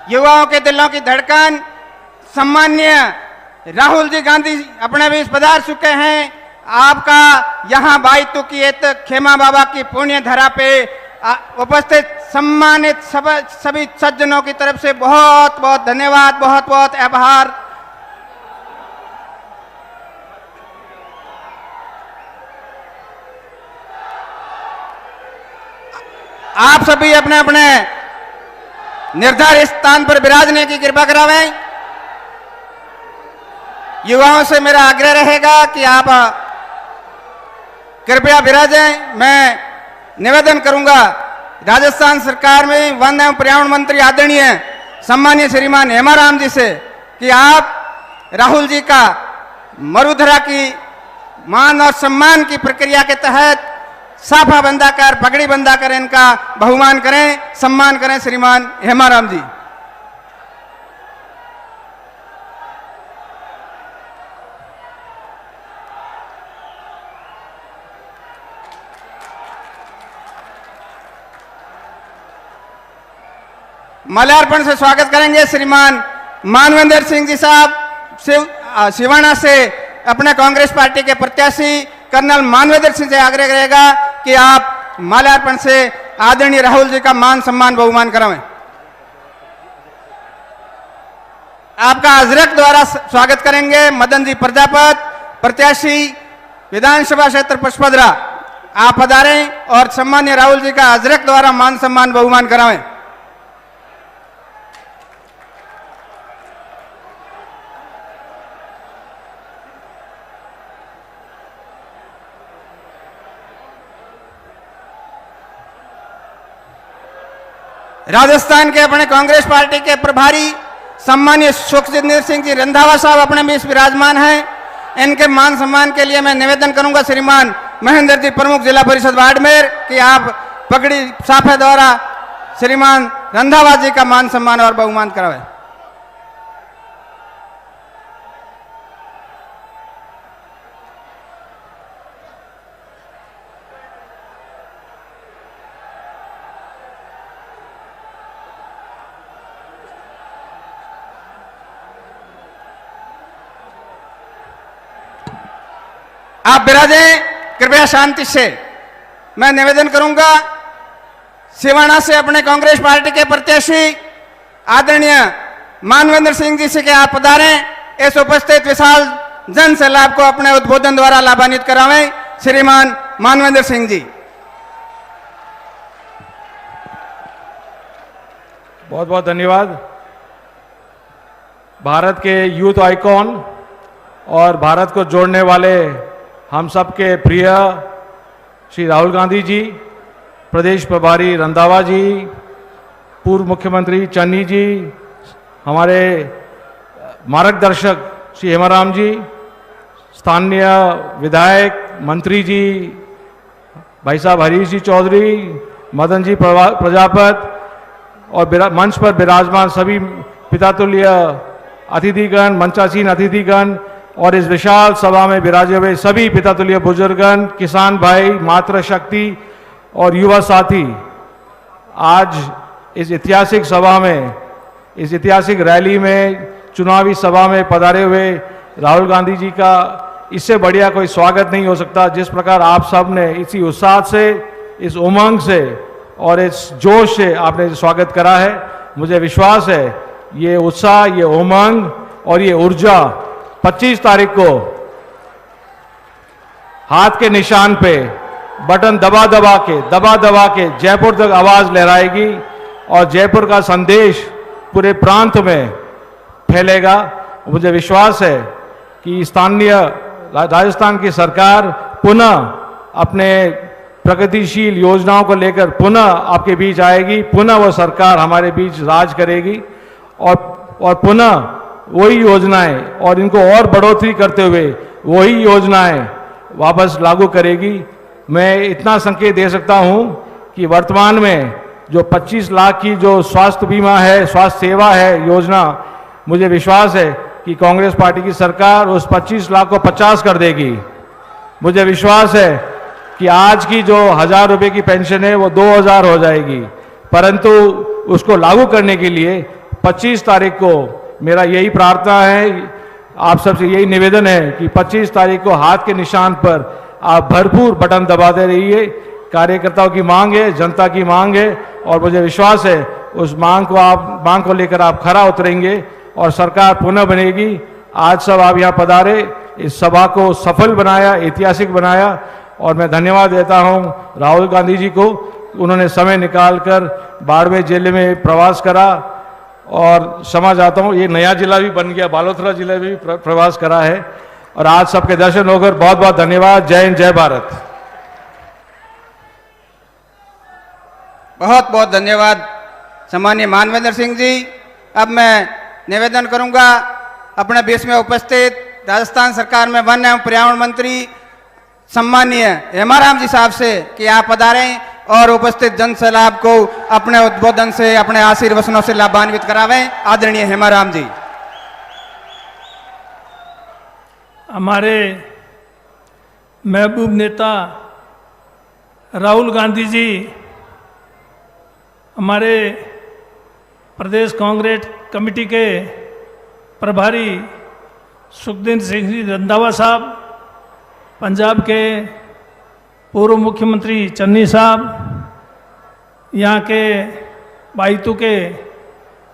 युवाओं के दिलों की धड़कन सम्मान्य राहुल जी गांधी अपने बीच पधार चुके हैं। आपका यहाँ बाईतू की एक खेमा बाबा की पुण्य धरा पे उपस्थित सम्मानित सभी सज्जनों की तरफ से बहुत बहुत धन्यवाद, बहुत बहुत आभार। आप सभी अपने अपने निर्धारित स्थान पर विराजने की कृपा करावें। युवाओं से मेरा आग्रह रहेगा कि आप कृपया विराजें। मैं निवेदन करूंगा राजस्थान सरकार में वन एवं पर्यावरण मंत्री आदरणीय सम्मानीय श्रीमान हेमाराम जी से कि आप राहुल जी का मरुधरा की मान और सम्मान की प्रक्रिया के तहत साफा बंधाकर, पगड़ी बंधाकर इनका बहुमान करें, सम्मान करें। श्रीमान हेमाराम जी। माल्यार्पण से स्वागत करेंगे श्रीमान मानवेंद्र सिंह जी साहब। सिवाना से अपने कांग्रेस पार्टी के प्रत्याशी कर्नल मानवेंद्र सिंह से आग्रह रहेगा कि आप माल्यार्पण से आदरणीय राहुल जी का मान सम्मान बहुमान करावें। आपका अजरक द्वारा स्वागत करेंगे मदन जी प्रजापत, प्रत्याशी विधानसभा क्षेत्र पचपदरा। आप पधारें और सम्मान्य राहुल जी का अजरक द्वारा मान सम्मान बहुमान करावें। राजस्थान के अपने कांग्रेस पार्टी के प्रभारी सम्मानीय सुखजिंदर सिंह जी रंधावा साहब अपने बीच विराजमान हैं। इनके मान सम्मान के लिए मैं निवेदन करूंगा श्रीमान महेंद्र जी प्रमुख जिला परिषद बाड़मेर कि आप पगड़ी साफे द्वारा श्रीमान रंधावा जी का मान सम्मान और बहुमान करावें। आप विराजें कृपया शांति से। मैं निवेदन करूंगा सिवाना से अपने कांग्रेस पार्टी के प्रत्याशी आदरणीय मानवेंद्र सिंह जी से कि आप पधारें। इस उपस्थित विशाल जन सैलाब को अपने उद्बोधन द्वारा लाभान्वित करावें। श्रीमान मानवेंद्र सिंह जी। बहुत बहुत धन्यवाद। भारत के यूथ आइकॉन और भारत को जोड़ने वाले हम सबके प्रिय श्री राहुल गांधी जी, प्रदेश प्रभारी रंधावा जी, पूर्व मुख्यमंत्री चन्नी जी, हमारे मार्गदर्शक श्री हेमाराम जी, स्थानीय विधायक मंत्री जी भाई साहब हरीश जी चौधरी, मदन जी प्रजापत और मंच पर विराजमान सभी पितातुल्य अतिथिगण, मंचासीन अतिथिगण और इस विशाल सभा में विराजे हुए सभी पितातुल्य बुजुर्गन, किसान भाई, मातृशक्ति और युवा साथी, आज इस ऐतिहासिक सभा में, इस ऐतिहासिक रैली में, चुनावी सभा में पधारे हुए राहुल गांधी जी का इससे बढ़िया कोई स्वागत नहीं हो सकता। जिस प्रकार आप सब ने इसी उत्साह से, इस उमंग से और इस जोश से आपने स्वागत करा है, मुझे विश्वास है ये उत्साह, ये उमंग और ये ऊर्जा 25 तारीख को हाथ के निशान पे बटन दबा दबा के जयपुर तक आवाज लहराएगी और जयपुर का संदेश पूरे प्रांत में फैलेगा। मुझे विश्वास है कि स्थानीय राजस्थान की सरकार पुनः अपने प्रगतिशील योजनाओं को लेकर पुनः आपके बीच आएगी, पुनः वो सरकार हमारे बीच राज करेगी और पुनः वही योजनाएं और इनको और बढ़ोतरी करते हुए वही योजनाएं वापस लागू करेगी। मैं इतना संकेत दे सकता हूं कि वर्तमान में जो 25 लाख की जो स्वास्थ्य बीमा है, स्वास्थ्य सेवा है योजना, मुझे विश्वास है कि कांग्रेस पार्टी की सरकार उस 25 लाख को 50 कर देगी। मुझे विश्वास है कि आज की जो 1000 रुपये की पेंशन है वो 2000 हो जाएगी, परंतु उसको लागू करने के लिए 25 तारीख को मेरा यही प्रार्थना है, आप सबसे यही निवेदन है कि 25 तारीख को हाथ के निशान पर आप भरपूर बटन दबाते रहिए। कार्यकर्ताओं की मांग है, जनता की मांग है, और मुझे विश्वास है उस मांग को लेकर आप खरा उतरेंगे और सरकार पुनः बनेगी। आज सब आप यहाँ पधारे, इस सभा को सफल बनाया, ऐतिहासिक बनाया, और मैं धन्यवाद देता हूँ राहुल गांधी जी को। उन्होंने समय निकालकर बाड़मेर जिले में प्रवास करा, और क्षमा चाहता हूँ, ये नया जिला भी बन गया, बालोतरा जिले में भी प्रवास करा है, और आज सबके दर्शन होकर बहुत बहुत धन्यवाद। जय हिंद, जय भारत। बहुत बहुत धन्यवाद सम्मानीय मानवेंद्र सिंह जी। अब मैं निवेदन करूंगा अपने बीच में उपस्थित राजस्थान सरकार में वन एवं पर्यावरण मंत्री सम्मानीय हेमाराम जी साहब से कि आप पधारें और उपस्थित जन सैलाब को अपने उद्बोधन से, अपने आशीर्वचनों से लाभान्वित करावें। आदरणीय हेमाराम जी। हमारे महबूब नेता राहुल गांधी जी हमारे प्रदेश कांग्रेस कमेटी के प्रभारी सुखदेव सिंह जी रंधावा साहब, पंजाब के पूर्व मुख्यमंत्री चन्नी साहब, यहाँ के बाईतू के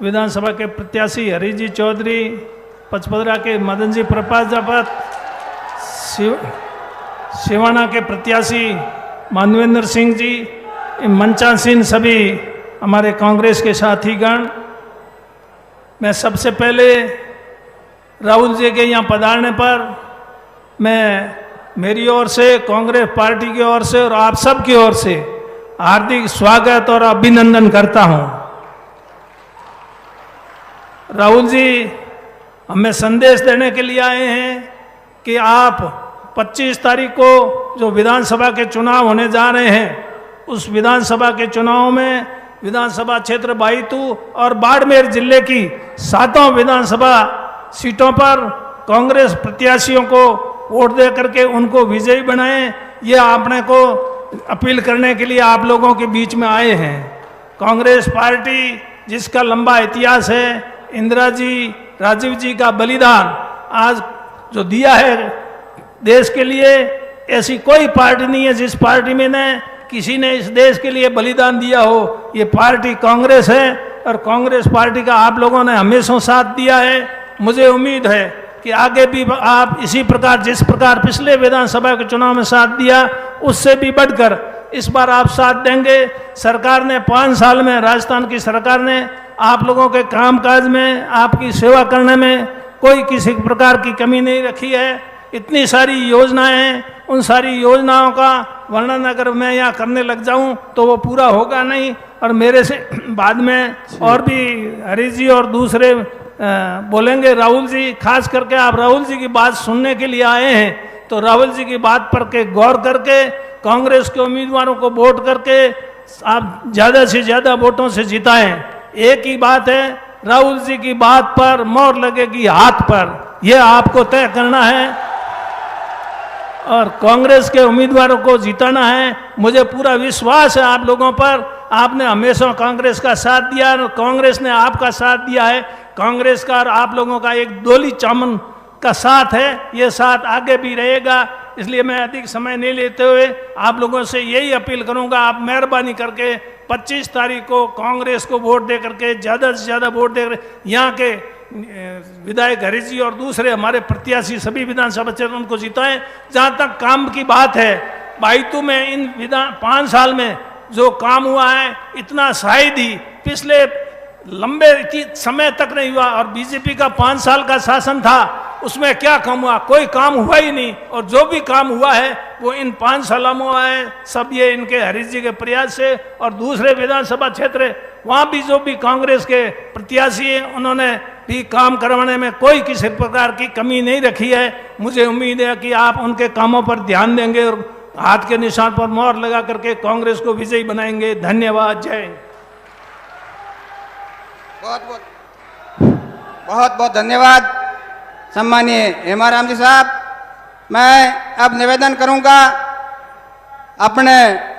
विधानसभा के प्रत्याशी हरीश जी चौधरी, पचपदरा के मदन जी प्रपाजापत, सिवाना के प्रत्याशी मानवेंद्र सिंह जी, मंचासीन सभी हमारे कांग्रेस के साथीगण, मैं सबसे पहले राहुल जी के यहाँ पधारने पर मैं मेरी ओर से, कांग्रेस पार्टी की ओर से और आप सब की ओर से हार्दिक स्वागत और अभिनंदन करता हूँ। राहुल जी हमें संदेश देने के लिए आए हैं कि आप 25 तारीख को जो विधानसभा के चुनाव होने जा रहे हैं, उस विधानसभा के चुनाव में विधानसभा क्षेत्र बाईतू और बाड़मेर जिले की 7 विधानसभा सीटों पर कांग्रेस प्रत्याशियों को वोट दे करके उनको विजयी बनाएं। ये आपने को अपील करने के लिए आप लोगों के बीच में आए हैं। कांग्रेस पार्टी जिसका लंबा इतिहास है, इंदिरा जी, राजीव जी का बलिदान आज जो दिया है देश के लिए, ऐसी कोई पार्टी नहीं है जिस पार्टी में ने किसी ने इस देश के लिए बलिदान दिया हो। ये पार्टी कांग्रेस है और कांग्रेस पार्टी का आप लोगों ने हमेशा साथ दिया है। मुझे उम्मीद है कि आगे भी आप इसी प्रकार, जिस प्रकार पिछले विधानसभा के चुनाव में साथ दिया, उससे भी बढ़कर इस बार आप साथ देंगे। सरकार ने 5 साल में, राजस्थान की सरकार ने आप लोगों के कामकाज में, आपकी सेवा करने में कोई किसी प्रकार की कमी नहीं रखी है। इतनी सारी योजनाएं हैं, उन सारी योजनाओं का वर्णन अगर मैं यहाँ करने लग जाऊं तो वो पूरा होगा नहीं, और मेरे से बाद में और भी हरीश जी और दूसरे बोलेंगे। राहुल जी, खास करके आप राहुल जी की बात सुनने के लिए आए हैं, तो राहुल जी की बात पर के गौर करके कांग्रेस के उम्मीदवारों को वोट करके आप ज़्यादा से ज़्यादा वोटों से जिताएं। एक ही बात है, राहुल जी की बात पर मोहर लगेगी हाथ पर, यह आपको तय करना है और कांग्रेस के उम्मीदवारों को जिताना है। मुझे पूरा विश्वास है आप लोगों पर। आपने हमेशा कांग्रेस का साथ दिया और कांग्रेस ने आपका साथ दिया है। कांग्रेस का और आप लोगों का एक डोली चामन का साथ है, ये साथ आगे भी रहेगा। इसलिए मैं अधिक समय नहीं लेते हुए आप लोगों से यही अपील करूंगा, आप मेहरबानी करके 25 तारीख को कांग्रेस को वोट दे करके, ज़्यादा से ज़्यादा वोट दे करके यहाँ के विधायक हरीश जी और दूसरे हमारे प्रत्याशी सभी विधानसभा क्षेत्र उनको जिताएं। जहाँ तक काम की बात है, बाईतू में इन 5 साल में जो काम हुआ है, इतना शायद ही पिछले लंबे समय तक नहीं हुआ। और बीजेपी का 5 साल का शासन था, उसमें क्या काम हुआ? कोई काम हुआ ही नहीं। और जो भी काम हुआ है वो इन 5 सालों में हुआ है, सब ये इनके हरीश जी के प्रयास से। और दूसरे विधानसभा क्षेत्र वहाँ भी जो भी कांग्रेस के प्रत्याशी हैं, उन्होंने भी काम करवाने में कोई किसी प्रकार की कमी नहीं रखी है। मुझे उम्मीद है कि आप उनके कामों पर ध्यान देंगे और हाथ के निशान पर मोहर लगा करके कांग्रेस को विजयी बनाएंगे। धन्यवाद। जय हिंद। बहुत बहुत धन्यवाद सम्मानीय हेमाराम जी साहब। मैं अब निवेदन करूंगा अपने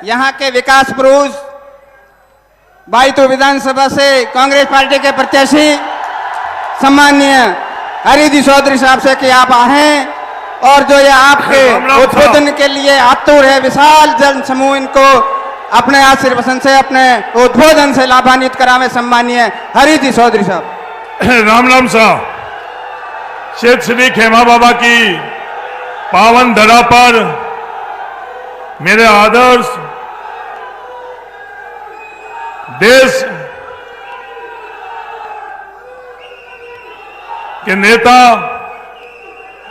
यहाँ के विकास पुरुष बाईतो विधानसभा से कांग्रेस पार्टी के प्रत्याशी सम्माननीय हरिजी चौधरी साहब से कि आप आए और जो ये आपके उद्बोधन के लिए आतुर है, विशाल जन समूह इनको अपने आशीर्वचन से, अपने उद्बोधन से लाभान्वित करावे। सम्माननीय हरिजी चौधरी साहब। राम राम साहब। शेख श्री खेमा बाबा की पावन धरा पर मेरे आदर्श देश के नेता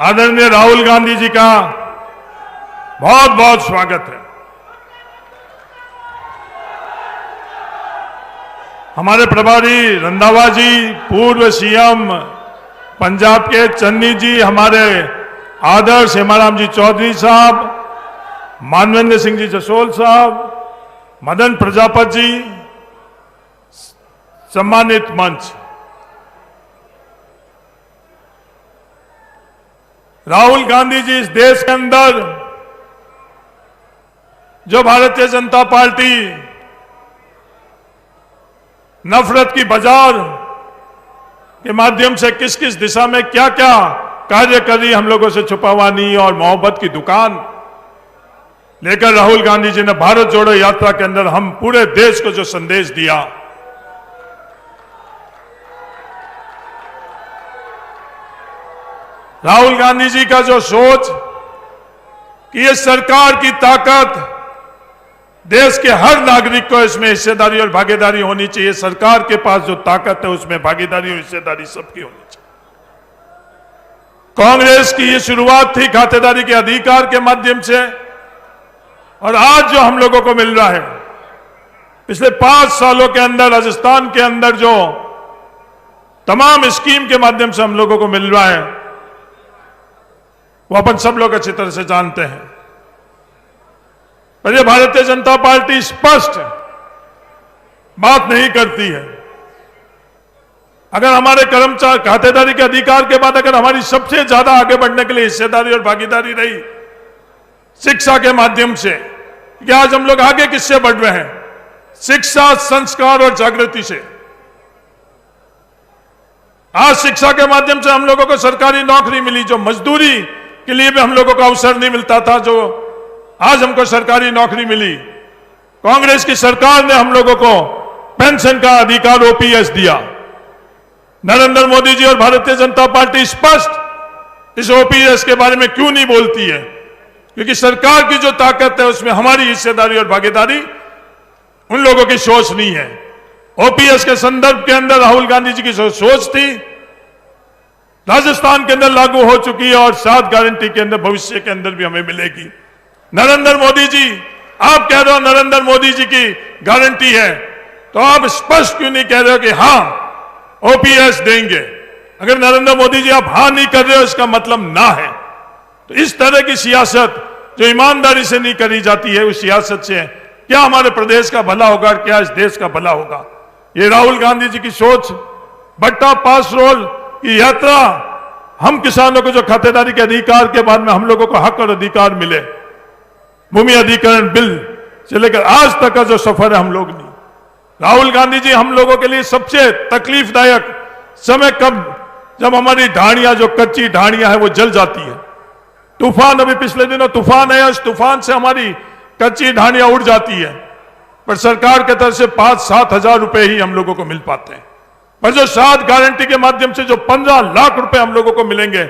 आदरणीय राहुल गांधी जी का बहुत बहुत स्वागत है। हमारे प्रभारी रंधावा जी, पूर्व सीएम पंजाब के चन्नी जी, हमारे आदर्श हेमाराम जी चौधरी साहब, मानवेंद्र सिंह जी जसोल साहब, मदन प्रजापति जी, सम्मानित मंच, राहुल गांधी जी इस देश के अंदर जो भारतीय जनता पार्टी नफरत की बाजार के माध्यम से किस किस दिशा में क्या क्या कार्य कर रही, हम लोगों से छुपावानी और मोहब्बत की दुकान लेकर राहुल गांधी जी ने भारत जोड़ो यात्रा के अंदर हम पूरे देश को जो संदेश दिया, राहुल गांधी जी का जो सोच कि ये सरकार की ताकत देश के हर नागरिक को इसमें हिस्सेदारी और भागीदारी होनी चाहिए, सरकार के पास जो ताकत है उसमें भागीदारी और हिस्सेदारी सबकी होनी चाहिए। कांग्रेस की ये शुरुआत थी खातेदारी के अधिकार के माध्यम से, और आज जो हम लोगों को मिल रहा है पिछले 5 सालों के अंदर राजस्थान के अंदर जो तमाम स्कीम के माध्यम से हम लोगों को मिल रहा है वो अपन सब लोग अच्छी तरह से जानते हैं। पर ये भारतीय जनता पार्टी स्पष्ट बात नहीं करती है। अगर हमारे कर्मचारी खातेदारी के अधिकार के बाद अगर हमारी सबसे ज्यादा आगे बढ़ने के लिए हिस्सेदारी और भागीदारी रही शिक्षा के माध्यम से, कि आज हम लोग आगे किससे बढ़ रहे हैं? शिक्षा, संस्कार और जागृति से। आज शिक्षा के माध्यम से हम लोगों को सरकारी नौकरी मिली, जो मजदूरी के लिए भी हम लोगों को अवसर नहीं मिलता था, जो आज हमको सरकारी नौकरी मिली। कांग्रेस की सरकार ने हम लोगों को पेंशन का अधिकार ओपीएस दिया। नरेंद्र मोदी जी और भारतीय जनता पार्टी स्पष्ट इस ओपीएस के बारे में क्यों नहीं बोलती है? क्योंकि सरकार की जो ताकत है उसमें हमारी हिस्सेदारी और भागीदारी उन लोगों की सोच नहीं है। ओपीएस के संदर्भ के अंदर राहुल गांधी जी की सोच थी, राजस्थान के अंदर लागू हो चुकी है और 7 गारंटी के अंदर भविष्य के अंदर भी हमें मिलेगी। नरेंद्र मोदी जी, आप कह रहे हो नरेंद्र मोदी जी की गारंटी है, तो आप स्पष्ट क्यों नहीं कह रहे हो कि हां ओपीएस देंगे? अगर नरेंद्र मोदी जी आप हां नहीं कर रहे हो इसका मतलब ना है। तो इस तरह की सियासत जो ईमानदारी से नहीं करी जाती है, उस सियासत से क्या हमारे प्रदेश का भला होगा, क्या इस देश का भला होगा? ये राहुल गांधी जी की सोच, भट्टा पास रोल की यात्रा, हम किसानों को जो खातेदारी के अधिकार के बाद में हम लोगों को हक और अधिकार मिले, भूमि अधिग्रहण बिल से लेकर आज तक का जो सफर है हम लोग नहीं। राहुल गांधी जी हम लोगों के लिए सबसे तकलीफदायक समय कब, जब हमारी ढाणियां, जो कच्ची ढाणियां है वो जल जाती है। तूफान, अभी पिछले दिनों तूफान है, उस तूफान से हमारी कच्ची ढाणियां उड़ जाती है, पर सरकार के तरफ से 5-7 हजार रुपए ही हम लोगों को मिल पाते हैं। पर जो 7 गारंटी के माध्यम से जो 15 लाख रुपए हम लोगों को मिलेंगे,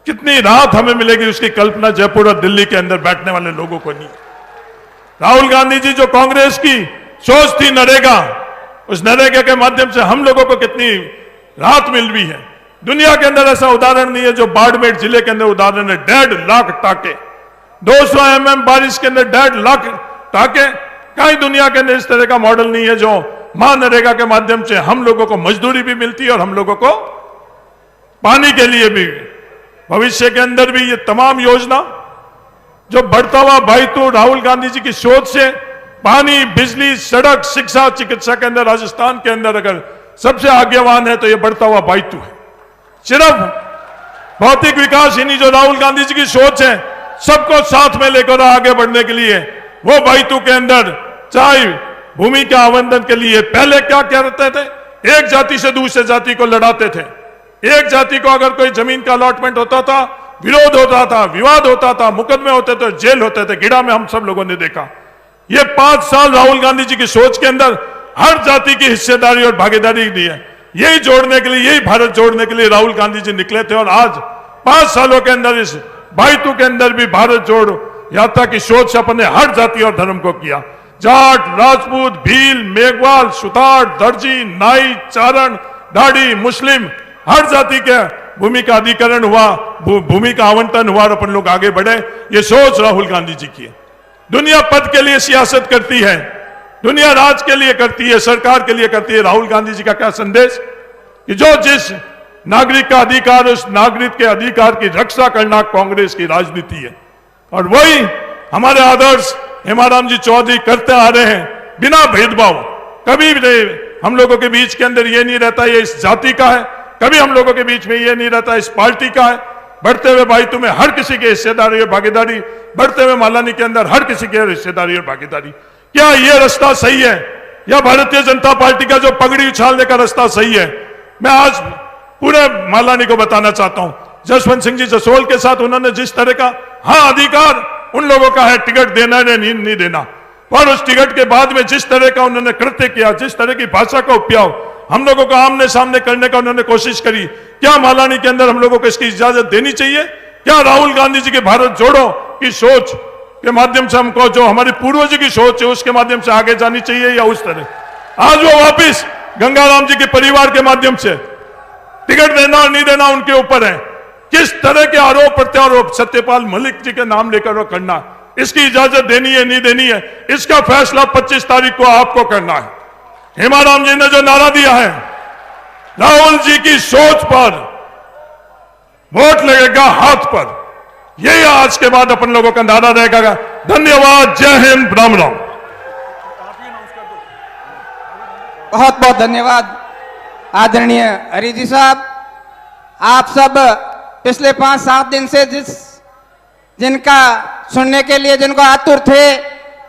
कितनी राहत हमें मिलेगी, उसकी कल्पना जयपुर और दिल्ली के अंदर बैठने वाले लोगों को नहीं। राहुल गांधी जी जो कांग्रेस की सोच थी नरेगा, उस नरेगा के माध्यम से हम लोगों को कितनी राहत मिल रही है। दुनिया के अंदर ऐसा उदाहरण नहीं है जो बाड़मेर जिले के अंदर उदाहरण है। 1.5 लाख टाके, 200 mm बारिश के अंदर 1.5 लाख टाके, कहीं दुनिया के अंदर इस तरह का मॉडल नहीं है जो महानरेगा के माध्यम से हम लोगों को मजदूरी भी मिलती है और हम लोगों को पानी के लिए भी। भविष्य के अंदर भी ये तमाम योजना जो बढ़ता हुआ भाईतू राहुल गांधी जी की सोच से पानी, बिजली, सड़क, शिक्षा, चिकित्सा के अंदर राजस्थान के अंदर अगर सबसे आगेवान है तो ये बढ़ता हुआ भाईतू है। सिर्फ भौतिक विकास ही नहीं, जो राहुल गांधी जी की सोच है सबको साथ में लेकर आगे बढ़ने के लिए, वो भाईतू के अंदर चाहे भूमि के आवंटन के लिए पहले क्या कहते थे? एक जाति से दूसरे जाति को लड़ाते थे। एक जाति को अगर कोई जमीन का अलॉटमेंट होता था, विरोध होता था, विवाद होता था, मुकदमे होते थे, जेल होते थे। गिड़ा में हम सब लोगों ने देखा। ये 5 साल राहुल गांधी जी की सोच के अंदर हर जाति की हिस्सेदारी और भागीदारी दी है। यही जोड़ने के लिए, यही भारत जोड़ने के लिए राहुल गांधी जी निकले थे। और आज 5 सालों के अंदर इस बाइतू के अंदर भी भारत जोड़ यात्रा की सोच से अपने हर जाति और धर्म को किया। जाट, राजपूत, भील, मेघवाल, सुतार, दर्जी, नाई, चारण, दाढ़ी, मुस्लिम, हर जाति के भूमि का अधिकरण हुआ, भूमि का आवंटन हुआ और अपन लोग आगे बढ़े। ये सोच राहुल गांधी जी की है। दुनिया पद के लिए सियासत करती है, दुनिया राज के लिए करती है, सरकार के लिए करती है। राहुल गांधी जी का क्या संदेश कि जो जिस नागरिक का अधिकार, उस नागरिक के अधिकार की रक्षा करना कांग्रेस की राजनीति है। और वही हमारे आदर्श हेमाराम जी चौधरी करते आ रहे हैं, बिना भेदभाव। कभी भी हम लोगों के बीच के अंदर ये नहीं रहता ये इस जाति का है, कभी हम लोगों के बीच में ये नहीं रहता इस पार्टी का है। बढ़ते हुए बाइतू में हर किसी की हिस्सेदारी और भागीदारी, बढ़ते हुए मालानी के अंदर हर किसी की हिस्सेदारी और भागीदारी। क्या ये रास्ता सही है या भारतीय जनता पार्टी का जो पगड़ी उछालने का रास्ता सही है? मैं आज पूरे मालानी को बताना चाहता हूं, जसवंत सिंह जी जसोल के साथ उन्होंने जिस तरह का, हाँ अधिकार उन लोगों का है टिकट देना या नहीं देना, और उस टिकट के बाद में जिस तरह का उन्होंने कृत्य किया, जिस तरह की भाषा का उपयोग हम लोगों को आमने सामने करने का उन्होंने कोशिश करी, क्या मालानी के अंदर हम लोगों को इसकी इजाजत देनी चाहिए? क्या राहुल गांधी जी के भारत जोड़ो की सोच के माध्यम से हमको, जो हमारी पूर्वजों की सोच है उसके माध्यम से आगे जानी चाहिए, या उस तरह आज वो वापिस गंगाराम जी के परिवार के माध्यम से टिकट देना और नहीं देना उनके ऊपर है। किस तरह के आरोप प्रत्यारोप सत्यपाल मलिक जी के नाम लेकर वो करना, इसकी इजाजत देनी है नहीं देनी है, इसका फैसला 25 तारीख को आपको करना है। हेमाराम जी ने जो नारा दिया है, राहुल जी की सोच पर वोट लगेगा हाथ पर, यही आज के बाद अपन लोगों का नारा रहेगा। धन्यवाद, जय हिंद, राम राम। बहुत बहुत धन्यवाद आदरणीय हरि जी साहब। आप सब पिछले 5-7 दिन से जिनका सुनने के लिए जिनको आतुर थे,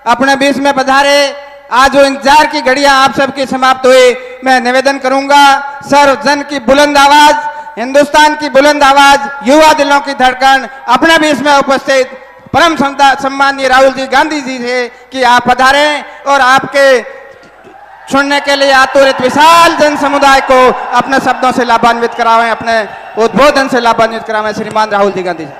अपने बीच में पधारे, आज वो इंतजार की घड़ियां आप सबकी समाप्त हुई। मैं निवेदन करूंगा, सर्व जन की बुलंद आवाज, हिंदुस्तान की बुलंद आवाज, युवा दिलों की धड़कन, अपने बीच में उपस्थित परम सम्माननीय राहुल जी गांधी जी से कि आप पधारें और आपके सुनने के लिए आतुरित विशाल जन समुदाय को अपने शब्दों से लाभान्वित करावें, अपने उद्बोधन से लाभान्वित करावें। श्रीमान राहुल जी गांधी जी।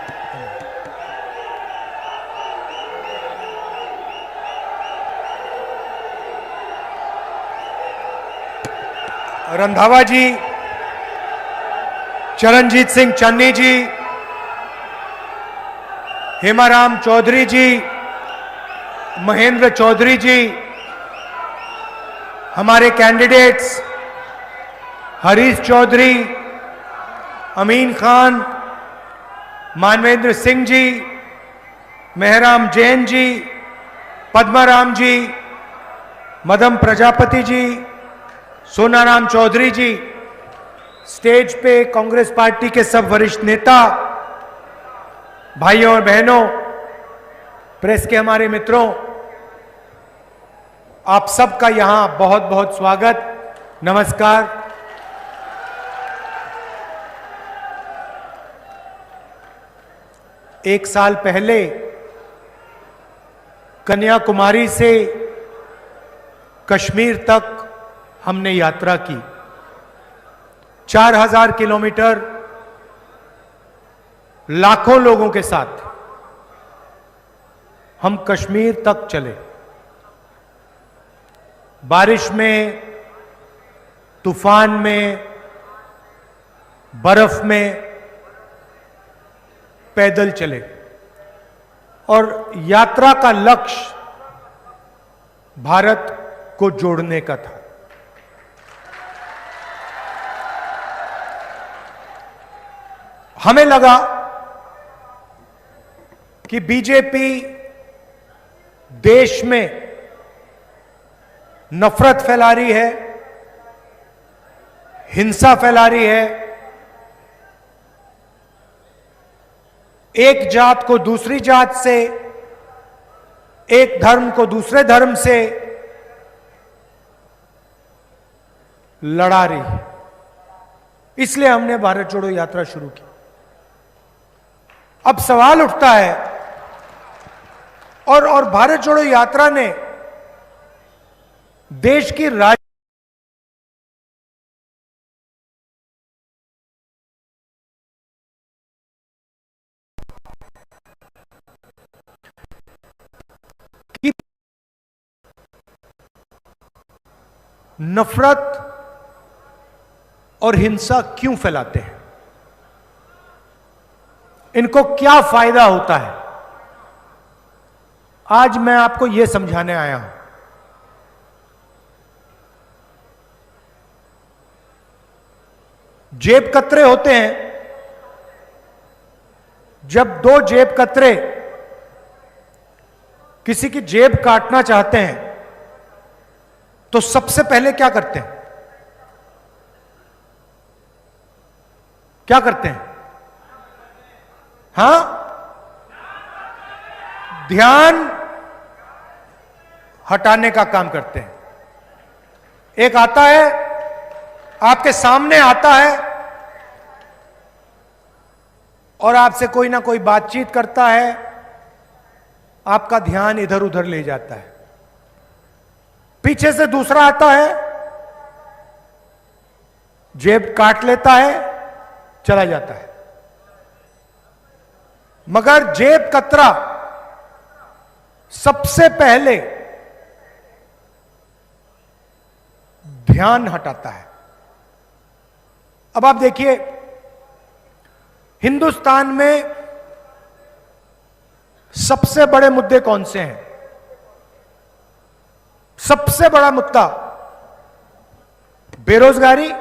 रंधावा जी, चरणजीत सिंह चन्नी जी, हेमाराम चौधरी जी, महेंद्र चौधरी जी, हमारे कैंडिडेट्स हरीश चौधरी, अमीन खान, मानवेंद्र सिंह जी, मेहराम जैन जी, पद्माराम जी, मदम प्रजापति जी, सोनाराम चौधरी जी, स्टेज पे कांग्रेस पार्टी के सब वरिष्ठ नेता, भाइयों और बहनों, प्रेस के हमारे मित्रों, आप सबका यहां बहुत बहुत स्वागत, नमस्कार। एक साल पहले कन्याकुमारी से कश्मीर तक हमने यात्रा की। 4000 किलोमीटर लाखों लोगों के साथ हम कश्मीर तक चले। बारिश में, तूफान में, बर्फ में पैदल चले और यात्रा का लक्ष्य भारत को जोड़ने का था। हमें लगा कि बीजेपी देश में नफरत फैला रही है, हिंसा फैला रही है, एक जात को दूसरी जात से, एक धर्म को दूसरे धर्म से लड़ा रही है। इसलिए हमने भारत जोड़ो यात्रा शुरू की। अब सवाल उठता है, और भारत जोड़ो यात्रा ने देश की नफरत और हिंसा क्यों फैलाते हैं, इनको क्या फायदा होता है, आज मैं आपको यह समझाने आया हूं। जेब कतरे होते हैं। जब दो जेब कतरे किसी की जेब काटना चाहते हैं तो सबसे पहले क्या करते हैं? क्या करते हैं? हां, ध्यान हटाने का काम करते हैं। एक आता है, आपके सामने आता है और आपसे कोई ना कोई बातचीत करता है, आपका ध्यान इधर उधर ले जाता है। पीछे से दूसरा आता है, जेब काट लेता है, चला जाता है। मगर जेब कतरा सबसे पहले ध्यान हटाता है। अब आप देखिए, हिंदुस्तान में सबसे बड़े मुद्दे कौन से हैं? सबसे बड़ा मुद्दा बेरोजगारी,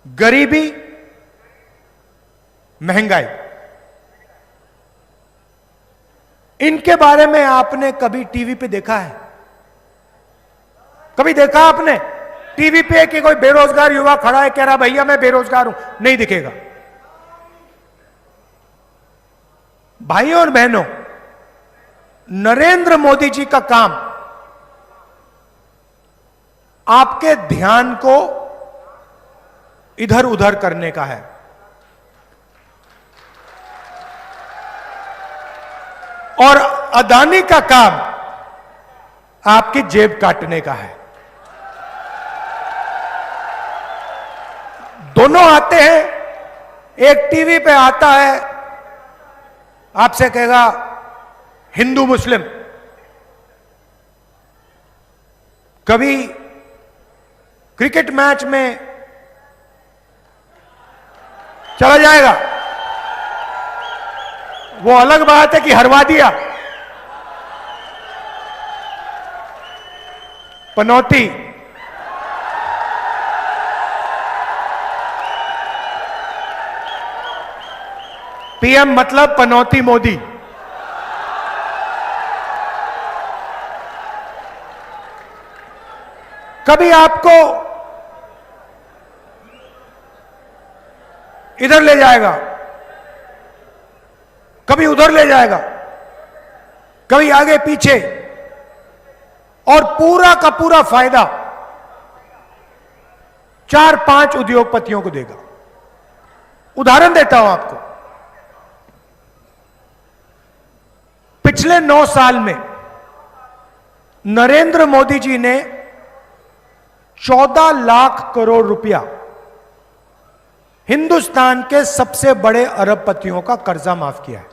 गरीबी, महंगाई। इनके बारे में आपने कभी टीवी पे देखा है? कभी देखा आपने टीवी पे कि कोई बेरोजगार युवा खड़ा है, कह रहा भैया मैं बेरोजगार हूं? नहीं दिखेगा। भाइयों और बहनों, नरेंद्र मोदी जी का काम आपके ध्यान को इधर उधर करने का है। और अदानी का काम आपकी जेब काटने का है। दोनों आते हैं। एक टीवी पे आता है, आपसे कहेगा हिंदू मुस्लिम। कभी क्रिकेट मैच में चला जाएगा, वो अलग बात है कि हरवा दिया। पनौती, पीएम मतलब पनौती मोदी। कभी आपको इधर ले जाएगा, कभी उधर ले जाएगा, कभी आगे पीछे, और पूरा का पूरा फायदा 4-5 उद्योगपतियों को देगा। उदाहरण देता हूं आपको। पिछले 9 साल में नरेंद्र मोदी जी ने 14 लाख करोड़ रुपया हिंदुस्तान के सबसे बड़े अरबपतियों का कर्जा माफ किया है।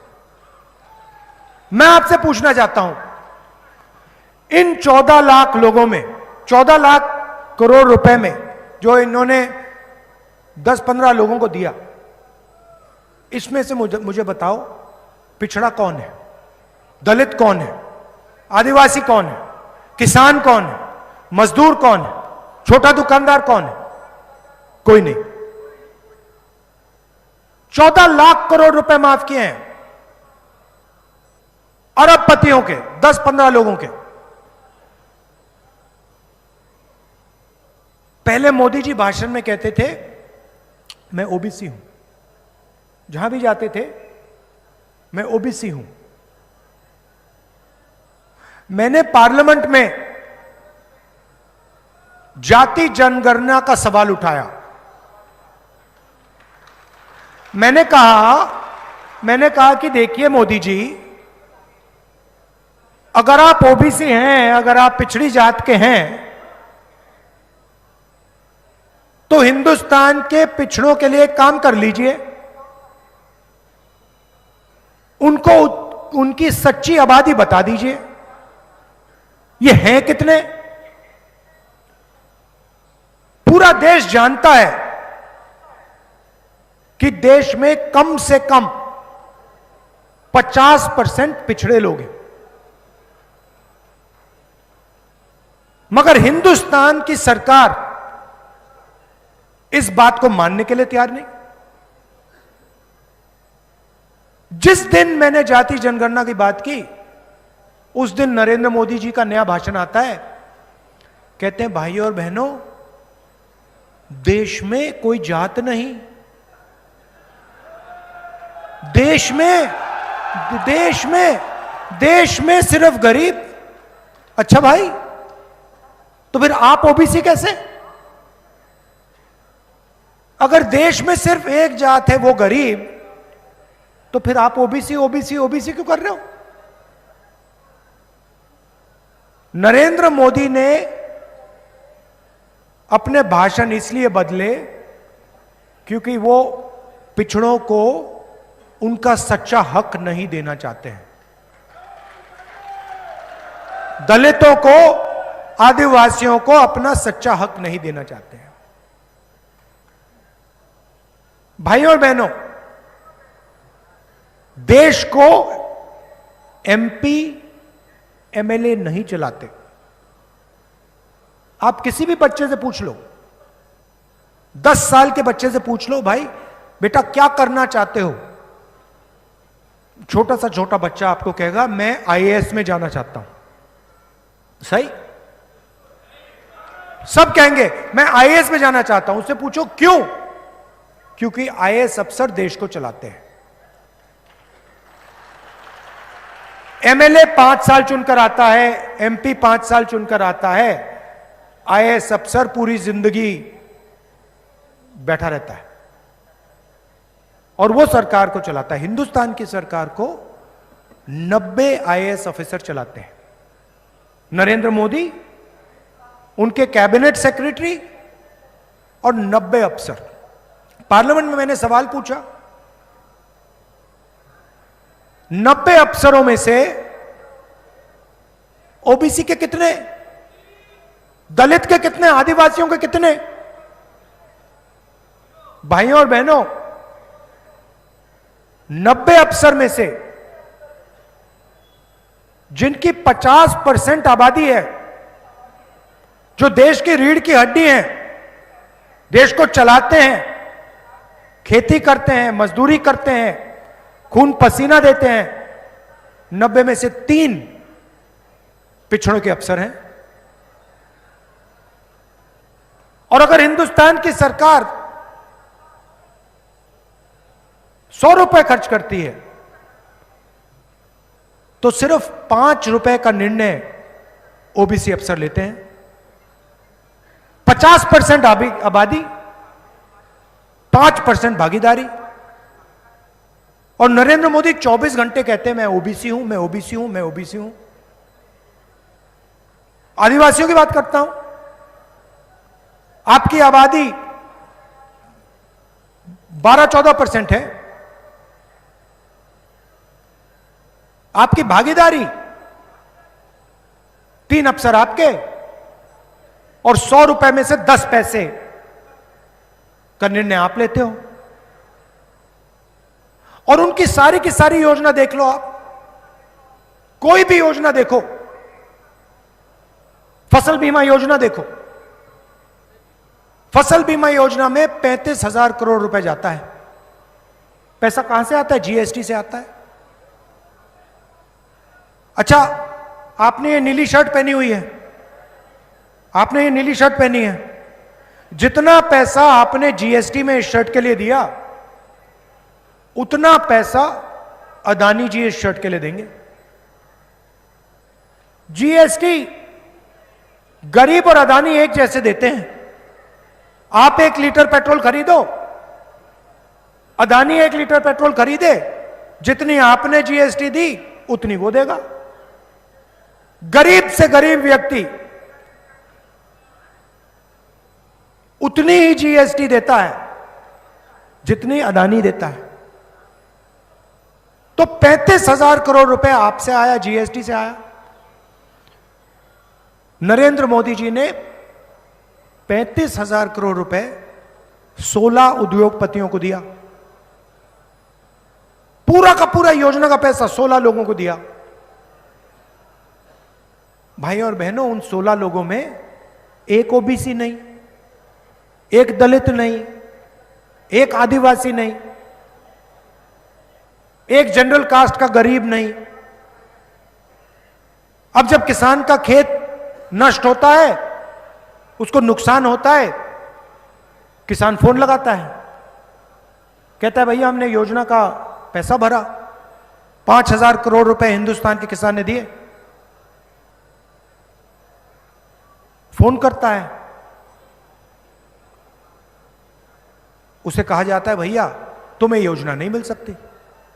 मैं आपसे पूछना चाहता हूं, इन 14 लाख लोगों में, 14 लाख करोड़ रुपए में जो इन्होंने 10-15 लोगों को दिया, इसमें से मुझे बताओ, पिछड़ा कौन है, दलित कौन है, आदिवासी कौन है, किसान कौन है, मजदूर कौन है, छोटा दुकानदार कौन है? कोई नहीं। 14 लाख करोड़ रुपए माफ किए हैं अरबपतियों के, 10-15 लोगों के। पहले मोदी जी भाषण में कहते थे मैं ओबीसी हूं, जहां भी जाते थे मैं ओबीसी हूं। मैंने पार्लियामेंट में जाति जनगणना का सवाल उठाया। मैंने कहा कि देखिए मोदी जी, अगर आप ओबीसी हैं, अगर आप पिछड़ी जात के हैं, तो हिंदुस्तान के पिछड़ों के लिए काम कर लीजिए, उनको उनकी सच्ची आबादी बता दीजिए, ये हैं कितने। पूरा देश जानता है कि देश में कम से कम 50% पिछड़े लोग हैं, मगर हिंदुस्तान की सरकार इस बात को मानने के लिए तैयार नहीं। जिस दिन मैंने जाति जनगणना की बात की, उस दिन नरेंद्र मोदी जी का नया भाषण आता है। कहते हैं भाइयों और बहनों, देश में कोई जात नहीं, देश में सिर्फ गरीब। अच्छा भाई, तो फिर आप ओबीसी कैसे? अगर देश में सिर्फ एक जात है वो गरीब, तो फिर आप ओबीसी ओबीसी ओबीसी क्यों कर रहे हो? नरेंद्र मोदी ने अपने भाषण इसलिए बदले क्योंकि वो पिछड़ों को उनका सच्चा हक नहीं देना चाहते हैं। दलितों को, आदिवासियों को अपना सच्चा हक नहीं देना चाहते हैं। भाइयों और बहनों, देश को एमपी एमएलए नहीं चलाते। आप किसी भी बच्चे से पूछ लो, 10 साल के बच्चे से पूछ लो, भाई बेटा क्या करना चाहते हो? छोटा सा छोटा बच्चा आपको कहेगा मैं आईएएस में जाना चाहता हूं। सही? सब कहेंगे मैं आईएएस में जाना चाहता हूं। उससे पूछो क्यों? क्योंकि आईएएस अफसर देश को चलाते हैं। एमएलए 5 साल चुनकर आता है, एमपी 5 साल चुनकर आता है, आईएएस अफसर पूरी जिंदगी बैठा रहता है और वो सरकार को चलाता है। हिंदुस्तान की सरकार को 90 आईएएस ऑफिसर चलाते हैं। नरेंद्र मोदी, उनके कैबिनेट सेक्रेटरी और 90 अफसर। पार्लियामेंट में मैंने सवाल पूछा, 90 अफसरों में से ओबीसी के कितने, दलित के कितने, आदिवासियों के कितने? भाइयों और बहनों, 90 अफसर में से जिनकी 50% आबादी है, जो देश की रीढ़ की हड्डी है, देश को चलाते हैं, खेती करते हैं, मजदूरी करते हैं, खून पसीना देते हैं, 90 में से 3 पिछड़ों के अफसर हैं। और अगर हिंदुस्तान की सरकार 100 रुपए खर्च करती है तो सिर्फ 5 रुपए का निर्णय ओबीसी अफसर लेते हैं। 50% आबादी, 5% भागीदारी। और नरेंद्र मोदी 24 घंटे कहते हैं मैं ओबीसी हूं, मैं ओबीसी हूं, मैं ओबीसी हूं। आदिवासियों की बात करता हूं। आपकी आबादी 12-14% है, आपकी भागीदारी 3 अफसर आपके और 100 रुपए में से 10 पैसे का निर्णय आप लेते हो। और उनकी सारी की सारी योजना देख लो आप, कोई भी योजना देखो, फसल बीमा योजना देखो, फसल बीमा योजना में 35,000 करोड़ रुपए जाता है। पैसा कहां से आता है? जीएसटी से आता है। अच्छा, आपने ये नीली शर्ट पहनी हुई है, आपने ये नीली शर्ट पहनी है, जितना पैसा आपने जीएसटी में इस शर्ट के लिए दिया, उतना पैसा अदानी जी इस शर्ट के लिए देंगे। जीएसटी गरीब और अदानी एक जैसे देते हैं। आप 1 लीटर पेट्रोल खरीदो, अदानी 1 लीटर पेट्रोल खरीदे, जितनी आपने जीएसटी दी उतनी वो देगा। गरीब से गरीब व्यक्ति उतनी ही जीएसटी देता है जितनी अदानी देता है। तो 35,000 करोड़ रुपए आपसे आया, जीएसटी से आया। नरेंद्र मोदी जी ने 35,000 करोड़ रुपए 16 उद्योगपतियों को दिया। पूरा का पूरा योजना का पैसा 16 लोगों को दिया। भाई और बहनों, उन 16 लोगों में एक ओबीसी नहीं, एक दलित नहीं, एक आदिवासी नहीं, एक जनरल कास्ट का गरीब नहीं। अब जब किसान का खेत नष्ट होता है, उसको नुकसान होता है, किसान फोन लगाता है, कहता है भैया हमने योजना का पैसा भरा, 5,000 करोड़ रुपए हिंदुस्तान के किसान ने दिए। फोन करता है, उसे कहा जाता है भैया तुम्हें योजना नहीं मिल सकती,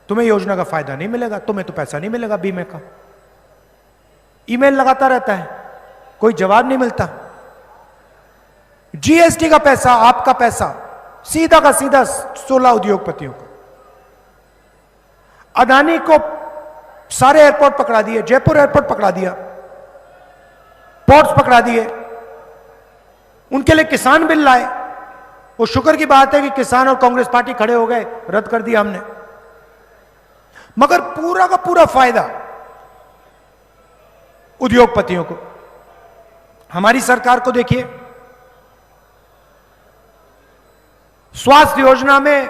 तुम्हें योजना का फायदा नहीं मिलेगा, तुम्हें तो पैसा नहीं मिलेगा बीमे का। ईमेल लगाता रहता है, कोई जवाब नहीं मिलता। जीएसटी का पैसा, आपका पैसा सीधा का सीधा 16 उद्योगपतियों को। अदानी को सारे एयरपोर्ट पकड़ा दिए, जयपुर एयरपोर्ट पकड़ा दिया, पोर्ट्स पकड़ा दिए, उनके लिए किसान बिल लाए। वो शुक्र की बात है कि किसान और कांग्रेस पार्टी खड़े हो गए, रद्द कर दिया हमने। मगर पूरा का पूरा फायदा उद्योगपतियों को। हमारी सरकार को देखिए, स्वास्थ्य योजना में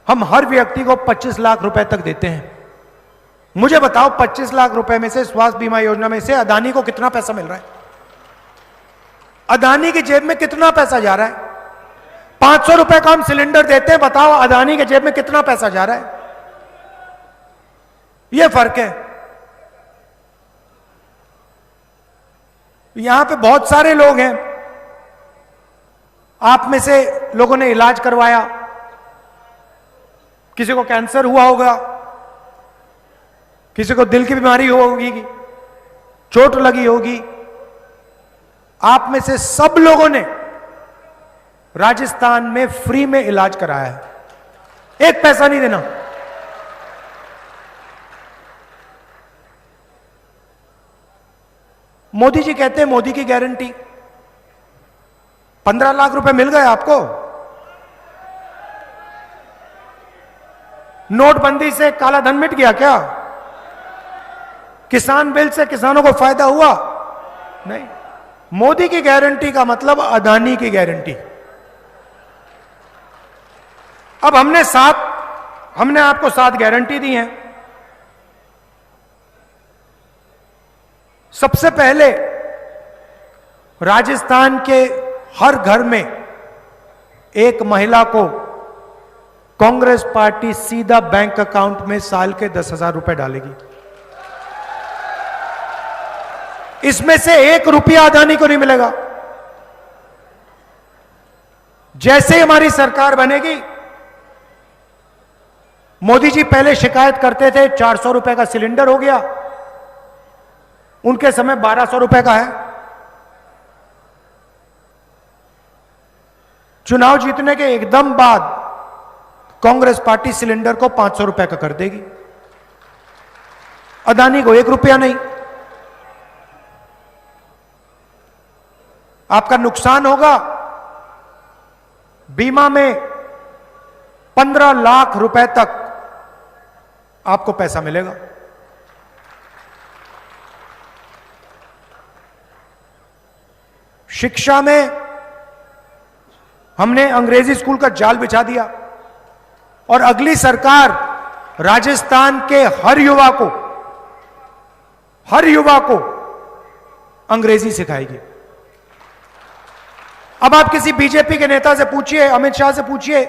हम हर व्यक्ति को 25 लाख रुपए तक देते हैं। मुझे बताओ 25 लाख रुपए में से, स्वास्थ्य बीमा योजना में से अदानी को कितना पैसा मिल रहा है? अदानी की जेब में कितना पैसा जा रहा है? 500 रुपए का हम सिलेंडर देते हैं, बताओ अदानी के जेब में कितना पैसा जा रहा है? यह फर्क है। यहां पे बहुत सारे लोग हैं, आप में से लोगों ने इलाज करवाया, किसी को कैंसर हुआ होगा, किसी को दिल की बीमारी होगी, चोट लगी होगी। आप में से सब लोगों ने राजस्थान में फ्री में इलाज कराया है, एक पैसा नहीं देना। मोदी जी कहते हैं मोदी की गारंटी, 15 लाख रुपए मिल गए आपको। नोटबंदी से काला धन मिट गया क्या? किसान बिल से किसानों को फायदा हुआ? नहीं। मोदी की गारंटी का मतलब अदानी की गारंटी। अब हमने आपको 7 गारंटी दी हैं। सबसे पहले राजस्थान के हर घर में एक महिला को कांग्रेस पार्टी सीधा बैंक अकाउंट में साल के 10,000 रुपए डालेगी। इसमें से 1 रुपया अदानी को नहीं मिलेगा। जैसे ही हमारी सरकार बनेगी, मोदी जी पहले शिकायत करते थे 400 रुपए का सिलेंडर हो गया, उनके समय 1200 रुपए का है। चुनाव जीतने के एकदम बाद कांग्रेस पार्टी सिलेंडर को 500 रुपए का कर देगी, अदानी को 1 रुपया नहीं। आपका नुकसान होगा, बीमा में 15 लाख रुपए तक आपको पैसा मिलेगा। शिक्षा में हमने अंग्रेजी स्कूल का जाल बिछा दिया और अगली सरकार राजस्थान के हर युवा को अंग्रेजी सिखाएगी। अब आप किसी बीजेपी के नेता से पूछिए, अमित शाह से पूछिए,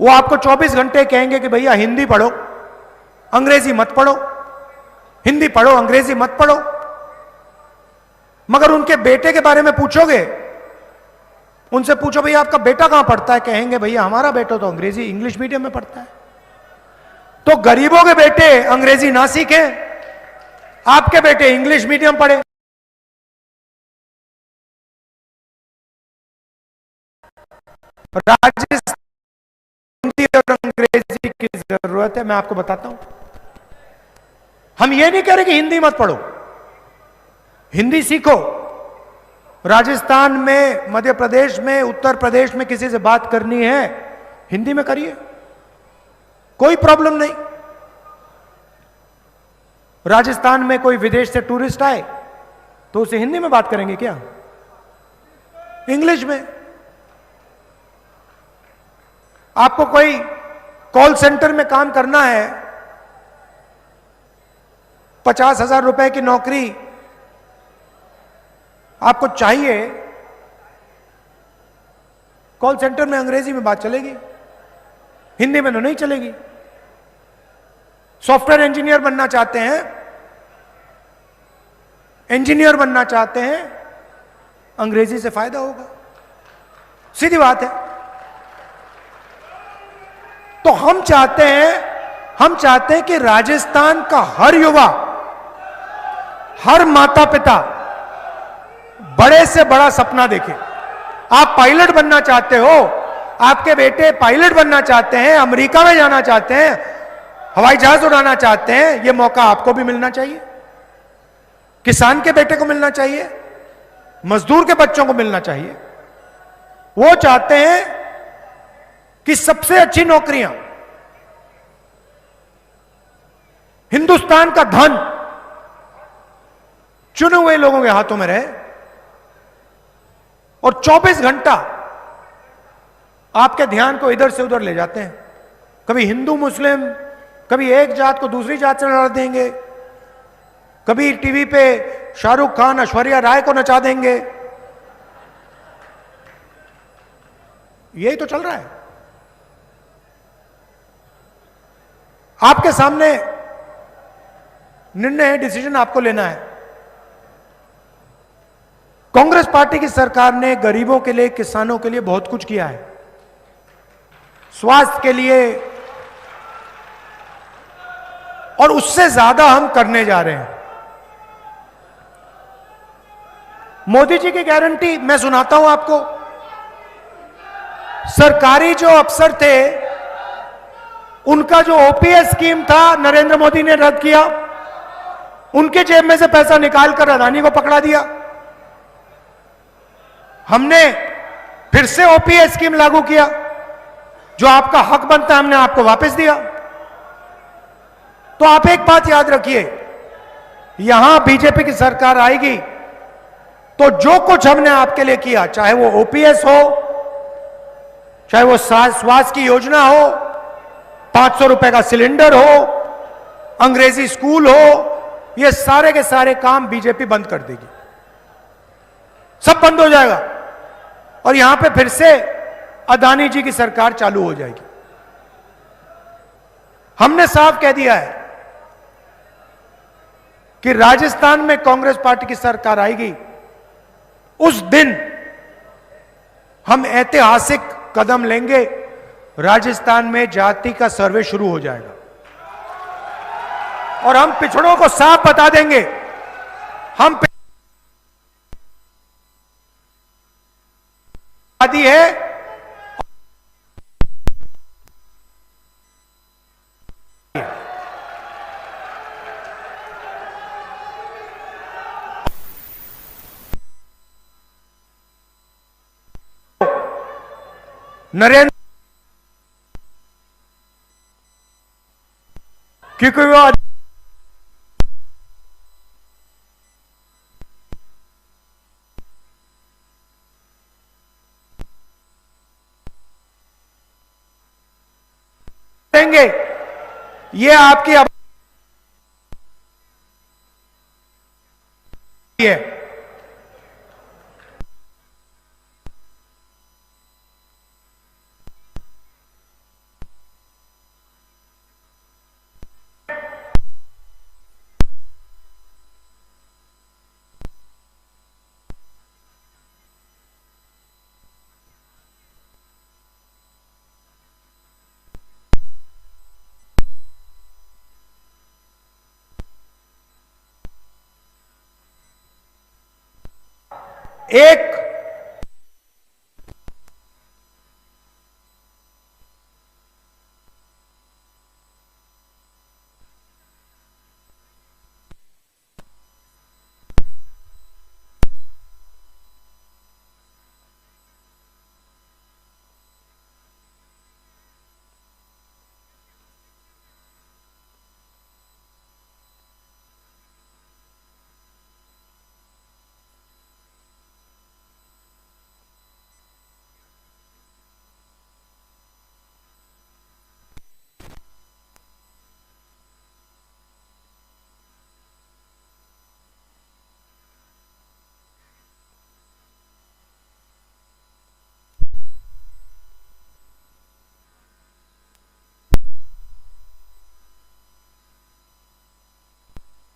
वो आपको 24 घंटे कहेंगे कि भैया हिंदी पढ़ो, अंग्रेजी मत पढ़ो, हिंदी पढ़ो, अंग्रेजी मत पढ़ो। मगर उनके बेटे के बारे में पूछोगे, उनसे पूछो भैया आपका बेटा कहां पढ़ता है, कहेंगे भैया हमारा बेटा तो अंग्रेजी इंग्लिश मीडियम में पढ़ता है। तो गरीबों के बेटे अंग्रेजी ना सीखें, आपके बेटे इंग्लिश मीडियम पढ़े। राजस्थान हिंदी और अंग्रेजी की जरूरत है, मैं आपको बताता हूं। हम ये नहीं कह रहे कि हिंदी मत पढ़ो, हिंदी सीखो। राजस्थान में, मध्य प्रदेश में, उत्तर प्रदेश में किसी से बात करनी है हिंदी में करिए, कोई प्रॉब्लम नहीं। राजस्थान में कोई विदेश से टूरिस्ट आए तो उसे हिंदी में बात करेंगे क्या, इंग्लिश में। आपको कोई कॉल सेंटर में काम करना है, 50,000 रुपए की नौकरी आपको चाहिए, कॉल सेंटर में अंग्रेजी में बात चलेगी, हिंदी में तो नहीं चलेगी। सॉफ्टवेयर इंजीनियर बनना चाहते हैं, इंजीनियर बनना चाहते हैं, अंग्रेजी से फायदा होगा, सीधी बात है। तो हम चाहते हैं कि राजस्थान का हर युवा, हर माता पिता बड़े से बड़ा सपना देखे। आप पायलट बनना चाहते हो, आपके बेटे पायलट बनना चाहते हैं, अमेरिका में जाना चाहते हैं, हवाई जहाज उड़ाना चाहते हैं, यह मौका आपको भी मिलना चाहिए, किसान के बेटे को मिलना चाहिए, मजदूर के बच्चों को मिलना चाहिए। वो चाहते हैं कि सबसे अच्छी नौकरियां, हिंदुस्तान का धन चुने हुए लोगों के हाथों में रहे और 24 घंटा आपके ध्यान को इधर से उधर ले जाते हैं। कभी हिंदू मुस्लिम, कभी एक जात को दूसरी जात से लड़ा देंगे, कभी टीवी पे शाहरुख खान ऐश्वर्या राय को नचा देंगे। यही तो चल रहा है। आपके सामने निर्णय है, डिसीजन आपको लेना है। कांग्रेस पार्टी की सरकार ने गरीबों के लिए, किसानों के लिए बहुत कुछ किया है, स्वास्थ्य के लिए, और उससे ज्यादा हम करने जा रहे हैं। मोदी जी की गारंटी मैं सुनाता हूं आपको। सरकारी जो अफसर थे, उनका जो ओपीएस स्कीम था नरेंद्र मोदी ने रद्द किया, उनके जेब में से पैसा निकालकर अदानी को पकड़ा दिया। हमने फिर से ओपीएस स्कीम लागू किया, जो आपका हक बनता है हमने आपको वापस दिया। तो आप एक बात याद रखिए, यहां बीजेपी की सरकार आएगी तो जो कुछ हमने आपके लिए किया, चाहे वो ओपीएस हो, चाहे वो स्वास्थ्य की योजना हो, 500 रुपए का सिलेंडर हो, अंग्रेजी स्कूल हो, ये सारे के सारे काम बीजेपी बंद कर देगी, सब बंद हो जाएगा और यहां पे फिर से अदानी जी की सरकार चालू हो जाएगी। हमने साफ कह दिया है कि राजस्थान में कांग्रेस पार्टी की सरकार आएगी, उस दिन हम ऐतिहासिक कदम लेंगे। राजस्थान में जाति का सर्वे शुरू हो जाएगा और हम पिछड़ों को साफ बता देंगे, हम आदि है नरेंद्र, क्योंकि वो देंगे, ये आपकी है। एक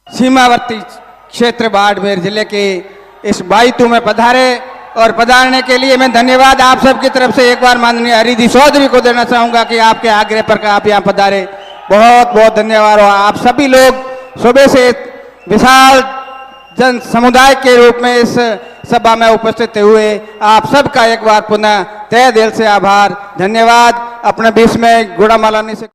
सीमावर्ती क्षेत्र बाड़मेर जिले के इस बाईतू में पधारे और पधारने के लिए मैं धन्यवाद आप सबकी तरफ से एक बार माननीय हरिजी चौधरी को देना चाहूंगा कि आपके आग्रह पर आप यहाँ पधारे। बहुत बहुत धन्यवाद। और आप सभी लोग सुबह से विशाल जन समुदाय के रूप में इस सभा में उपस्थित हुए आप सबका एक बार पुनः तहे दिल से आभार, धन्यवाद। अपने बीच में गुड़ामालानी से